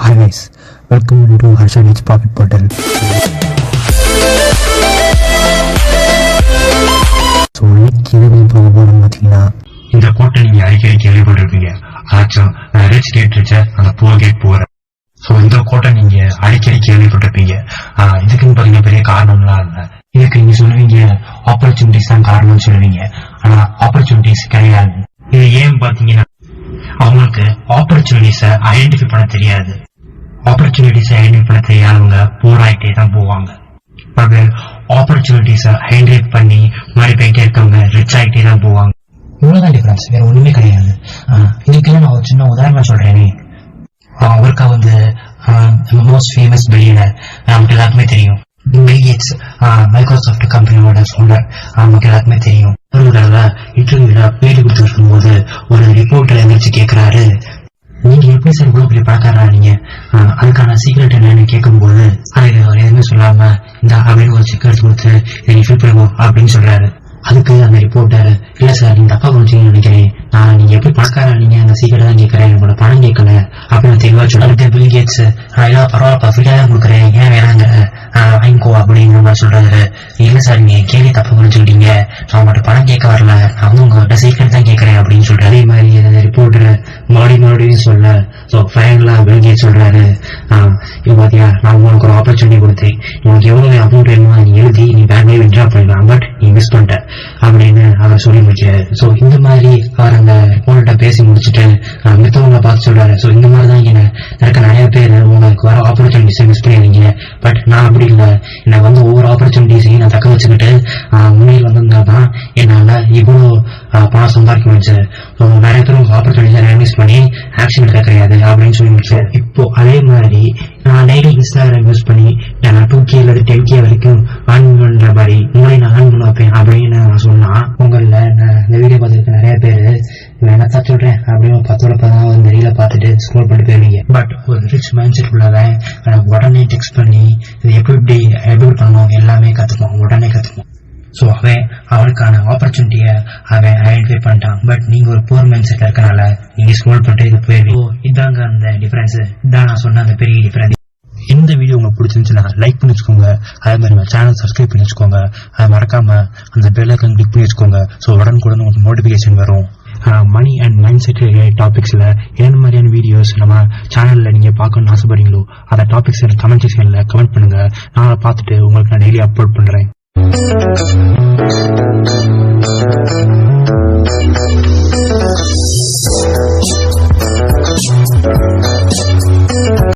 Hi guys, welcome to Harsha Rich Profit Portal. So இன்னைக்கு எது போக போகிறோம் பார்த்தீங்கன்னா, இந்த கோட்டை நீங்க அடிக்கடி கேள்விப்பட்டிருப்பீங்க. ஆச்சும் ரிச் கேட் ரிச்ச அந்த புவர் கேட் புவர். ஸோ இந்த கோட்டை நீங்க அடிக்கடி கேள்விப்பட்டிருப்பீங்க. இதுக்குன்னு பாத்தீங்கன்னா பெரிய காரணம்லாம் இல்லை. இதுக்கு நீங்க சொல்லுவீங்க ஆப்பர்ச்சுனிட்டிஸ் தான் காரணம்னு சொல்லுவீங்க. ஆனா ஆப்பர்ச்சுனிட்டிஸ் கிடையாது. இது ஏன் பாத்தீங்கன்னா அவங்களுக்கு ஆப்பர்ச்சுனிட்டிஸ ஐடென்டிஃபை பண்ண தெரியாது. ஆப்பர்ச்சுனிட்டிஸை ஐடென்டிஃபை பண்ண தெரியாதவங்க புவர் ஆகிட்டே தான் போவாங்க. அது ஆப்பர்ச்சுனிட்டிஸை ஐடென்டிஃபை பண்ணி முன்னாடி போயிட்டே இருக்கவங்க ரிச் ஆகிட்டே தான் போவாங்க. இவ்வளவுதான் டிஃபரன்ஸ், வேற ஒண்ணுமே கிடையாது. இதுக்கெல்லாம் நான் ஒரு சின்ன உதாரணம் சொல்றேனே. அவருக்கா மோஸ்ட் ஃபேமஸ் பில்லியனர் நமக்கு எல்லாருக்குமே தெரியும். பில் கேட்ஸ், மைக்ரோசாஃப்ட் கம்பெனியோட ஃபவுண்டர், நமக்கு எல்லாருக்குமே தெரியும். ஒரு தடவை இன்டர்வியூல பேட்டி கொடுத்து இருக்கும்போது ஒரு ரிப்போர்ட்டர் எந்திரிச்சு கேட்கிறாரு, நீங்க எப்படி சார் இவ்வளவு பெரிய பணக்காரா நீங்க, அதுக்கான சீக்ரெட் என்னன்னு கேட்கும்போது அதுக்கு அவர் எதுவுமே சொல்லாம இந்த அப்படின்னு ஒரு செக் எடுத்து கொடுத்து நீ ஃபில் பண்ணுவோம் அப்படின்னு சொல்றாரு. அதுக்கு அந்த ரிப்போர்ட்டர், இல்ல சார் நீங்க தப்பா புரிஞ்சுன்னு நினைக்கிறேன், நீங்க எப்படி பணக்காரா நீங்க அந்த சீக்கிரம் தான் கேட்கறேன், உங்களோட பணம் கேட்கல அப்படின்னு தெளிவா சொல்லிட்டு பில் கேட்ஸ் எல்லாம் பரவாயில்லப்பா ஃப்ரீயா தான் கொடுக்குறேன், ஏன் வேணாங்க வாங்கிக்கோ அப்படிங்கிற மாதிரி சொல்றாரு. இல்ல சார் நீங்க கேள்வி தப்பா புரிஞ்சுக்கிட்டீங்க, நான் உங்கள்கிட்ட பணம் கேட்க வரல, நான் வந்து உங்கள்கிட்ட சீக்கிரம் தான் கேட்கறேன் அப்படின்னு சொல்றாரு. அதே மாதிரி அந்த ரிப்போர்ட்டர் மறுபடியும் சொல்ல ஃபைனலா பில் கேட்ஸ் சொல்றாரு, இது பாத்தியா நான் உங்களுக்கு ஒரு ஆப்பர்ச்சுனிட்டி கொடுத்தேன், உனக்கு எவ்வளவு அமௌண்ட் வேணுமோ நீ எழுதி நீ பேங்க்லயே வித்ட்ரா பண்ணிடலாம், பட் நீ மிஸ் பண்ணிட்ட அப்படின்னு அவர் சொல்லி முடிக்கிறாரு. சோ இந்த மாதிரி அவர் அந்த ரிப்போர்ட்டை பேசி முடிச்சுட்டு மித்தவங்களை பார்த்து சொல்றாரு, சோ இந்த மாதிரிதான் எனக்கு நிறைய பேர் உங்களுக்கு வர ஆப்பர்ச்சுனிட்டிஸை மிஸ் பண்ணிடுறீங்க, பட் நான் அப்படி இல்லை, எனக்கு வந்து ஒவ்வொரு ஆப்பர்ச்சுனிட்டிஸையும் நான் தக்க வச்சுக்கிட்டு முன்னில் வந்திருந்தாதான் என்னால இவ்வளவு பணம் சம்பாதிக்க முடிஞ்சு. நிறைய பேர் ஆப்பர்ச்சுனிட்டிஸை மிஸ் பண்ணி ஆக்ஷன் எடுக்க கிடையாது அப்படின்னு சொல்லி முடிச்சாரு. இப்போ அதே மாதிரி நான் டெய்லி இன்ஸ்டாகிராம் யூஸ் பண்ணி நான் 2K அல்லது 10K வரைக்கும் ஆன் பண்ற மாதிரி உங்களை நான் ஆன் பண்ண வைப்பேன் அப்படின்னு நான் சொன்னா, உங்கள நான் இந்த வீடியோ பார்த்துருக்க நிறைய பேரு என்னத்தான் சொல்றேன் அப்படின்னு 10 இந்த ரீல பார்த்துட்டு ஸ்க்ரோல் பண்ணிட்டு போயிருவீங்க. பட் ஒரு ரிச் மைண்ட் செட் உள்ளவன் உடனே டெக்ஸ்ட் பண்ணி இது எப்படி பண்ணணும் எல்லாமே கத்துப்பான், உடனே கத்துப்பான். சோ அவனுக்கான ஆப்பர்ச்சுனிட்டிய அவன் ஐடென்டிஃபை பண்ணிட்டான். பட் நீங்க ஒரு புவர் மைண்ட் செட்ல இருக்கனால நீங்க ஸ்க்ரோல் பண்ணிட்டு இது போயிருவீங்க. இதாங்க அந்த டிஃபரன்ஸ், இதான் நான் சொன்ன அந்த பெரிய டிஃபரன்ஸ். இந்த வீடியோ உங்களுக்கு பிடிச்சிருந்துச்சுன்னா லைக் பண்ணி வச்சுக்கோங்க. அதே மாதிரி நம்ம சேனல் சப்ஸ்கிரைப் பண்ணி வச்சுக்கோங்க. அதை மறக்காம அந்த பெல் ஐகான் கிளிக் பண்ணி வச்சுக்கோங்க. ஸோ உடனுக்குடன் உங்களுக்கு நோட்டிபிகேஷன் வரும். மணி அண்ட் மைண்ட் செட் டாபிக்ஸ்ல என்ன மாதிரியான வீடியோஸ் நம்ம சேனல்ல நீங்க பார்க்கணும்னு ஆசைப்படுறீங்களோ அந்த டாபிக்ஸ் கமெண்ட் செக்ஷன்ல கமெண்ட் பண்ணுங்க. நான் அதை பார்த்துட்டு உங்களுக்கு நான் டெய்லி அப்லோட் பண்றேன்.